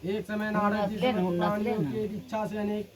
एक समय नारद जी समस्त प्राणियों की इच्छा से अनेक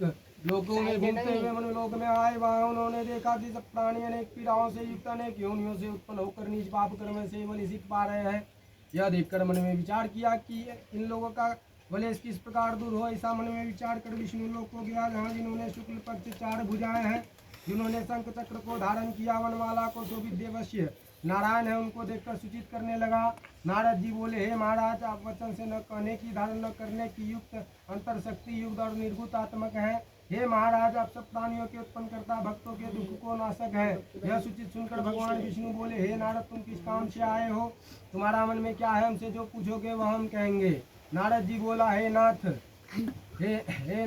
लोकों में घूमते हुए मनुलोक में आए। वहाँ उन्होंने देखा कि सब प्राणी अनेक पीड़ाओं से युक्त अनेक योनियों से उत्पन्न होकर नीच पाप कर्म से बलि सीख पा रहे हैं। यह देखकर मन में विचार किया कि इन लोगों का बलेश किस प्रकार दूर हो। ऐसा मन में विचार कर विष्णु लोक को गया, जहाँ जिन्होंने शुक्ल पक्ष 4 भुजाएं हैं, जिन्होंने शंख चक्र को धारण किया, वनमाला को शोभित देवस्य नारायण है, उनको देखकर सूचित करने लगा। नारद जी बोले, हे महाराज, आप वचन से न कहने की धारण न करने की युक्त अंतर शक्ति युक्त और निर्भूत आत्मक है। हे महाराज, आप सब प्राणियों के उत्पन्न करता, भक्तों के दुख को नाशक है। यह सूचित सुनकर भगवान विष्णु बोले, हे नारद, तुम किस काम से आए हो? तुम्हारा मन में क्या है? हमसे जो पूछोगे वह हम कहेंगे। नारद जी बोला, हे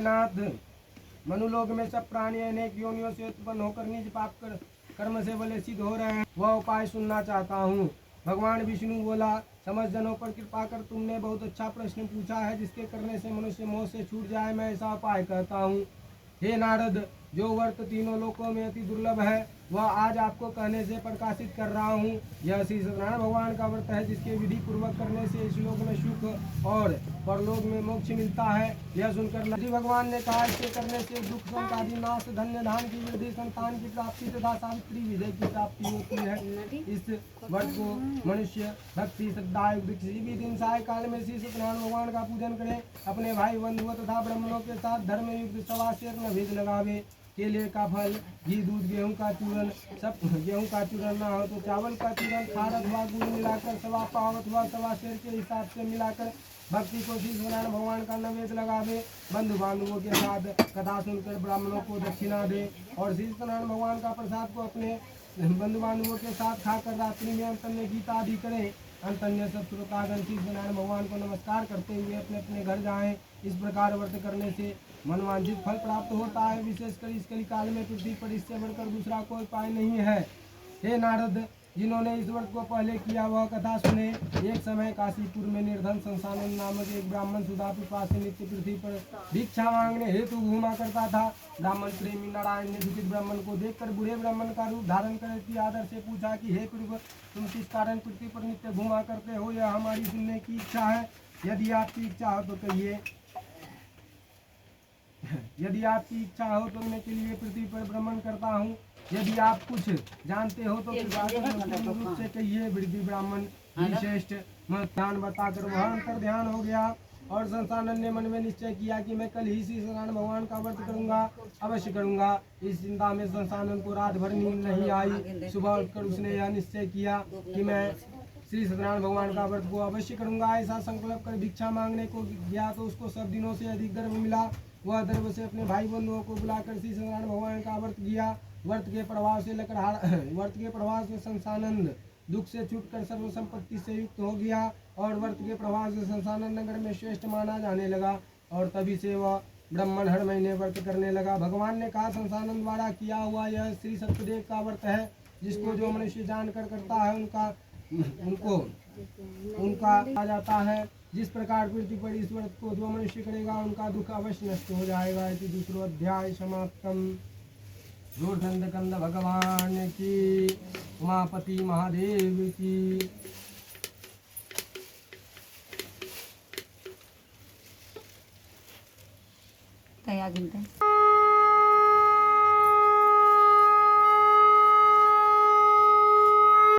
नाथ, मनुलोक में सब प्राणी अनेक योनियों से उत्पन्न होकर निज पाप कर्म से बले सिद्ध हो रहे हैं, वह उपाय सुनना चाहता हूँ। भगवान विष्णु बोला, समस्त जनों पर कृपा कर तुमने बहुत अच्छा प्रश्न पूछा है, जिसके करने से मनुष्य मोह से छूट जाए। मैं ऐसा उपाय कहता हूँ। हे नारद, जो वर्त तीनों लोकों में अति दुर्लभ है, वह आज आपको कहने से प्रकाशित कर रहा हूँ। यह श्री सत्यनारायण भगवान का व्रत है, जिसके विधि पूर्वक करने से इस लोक में सुख और परलोक में मोक्ष मिलता है। यह सुनकर श्री भगवान ने कहा, इसके करने से दुख संतादि नाश, धन्य धान की वृद्धि, संतान की प्राप्ति तथा सावित्री विजय की प्राप्ति होती है। इस व्रत को मनुष्य भक्ति श्रद्धा किसी भी दिन साय काल में श्री सत्यनारायण भगवान का पूजन करे, अपने भाई बंधुओं तथा ब्राह्मणों के साथ धर्म युक्त सवा शेर न भेद लगावे। केले का फल, घी, दूध, गेहूं का चूर्ण, सब गेहूं का चूर्ण ना हो तो चावल का चूर्ण, खार अथवा गुड़ मिलाकर सवा पाव अथवा सवा शेर के हिसाब से मिलाकर भक्ति को श्री सत्यनारायण भगवान का नैवेद्य लगावे। बंधु बांधवों के साथ कथा सुनकर ब्राह्मणों को दक्षिणा दे और श्री सत्यनारायण भगवान का प्रसाद को अपने बंधु बांधवों के साथ खाकर रात्रि में अंतन्य गीता आदि करें। अंतन्य सब श्रोतागण श्री सत्यनारायण भगवान को नमस्कार करते हुए अपने अपने घर जाएं। इस प्रकार व्रत करने से मनवांछित फल प्राप्त होता है। विशेषकर इस कली काल में पृथ्वी पर इससे बढ़कर दूसरा कोई उपाय नहीं है। हे नारद, जिन्होंने इस व्रत को पहले किया वह कथा सुने। एक समय काशीपुर में निर्धन संसानन नामक एक ब्राह्मण सुधा पिपास से नित्य पृथ्वी पर भिक्षा मांगने हेतु घूमा करता था। ब्राह्मण प्रेमी नारायण ने दुखित ब्राह्मण को देखकर बूढ़े ब्राह्मण का रूप धारण कर आदर से पूछा कि हे प्रभु, तुम किस कारण पृथ्वी पर नित्य घूमा करते हो? यह हमारी सुनने की इच्छा है। यदि आपकी इच्छा हो तो कहिए। यदि आपकी इच्छा हो तो मैं के लिए पृथ्वी पर भ्रमण करता हूँ। यदि आप कुछ जानते हो तो रूप से कहिए। वृद्धि ब्राह्मण श्रेष्ठ ध्यान बताकर वह अंतर ध्यान हो गया और संसानन ने मन में निश्चय किया कि मैं कल ही श्री सत्यनारायण भगवान का व्रत करूंगा, अवश्य करूंगा। इस चिंता में संसानन को रात भर नींद नहीं आई। सुबह उठकर उसने यह निश्चय किया कि मैं श्री सत्यनारायण भगवान का व्रत को अवश्य करूंगा। ऐसा संकल्प कर भिक्षा मांगने को गया तो उसको सब दिनों से अधिक गर्व मिला। वह द्रव्य से अपने भाई बंधुओं को बुलाकर श्री सत्यनारायण भगवान का व्रत किया। व्रत के प्रभाव से संसानंद दुख से छूटकर सर्व संपत्ति से युक्त हो गया और व्रत के प्रभाव से संसानंद नगर में श्रेष्ठ माना जाने लगा। और तभी से वह ब्राह्मण हर महीने व्रत करने लगा। भगवान ने कहा, संसानंद द्वारा किया हुआ यह श्री सत्यदेव का व्रत है, जिसको जो मनुष्य जानकर करता है उनका आ जाता है। जिस प्रकार पृथ्वी पर इस व्रत को जो मनुष्य करेगा उनका दुख अवश्य नष्ट हो जाएगा। इति दूसरो अध्याय समाप्तम। दूरदंड कंद भगवान की, उमापति महादेव की। तया गिनते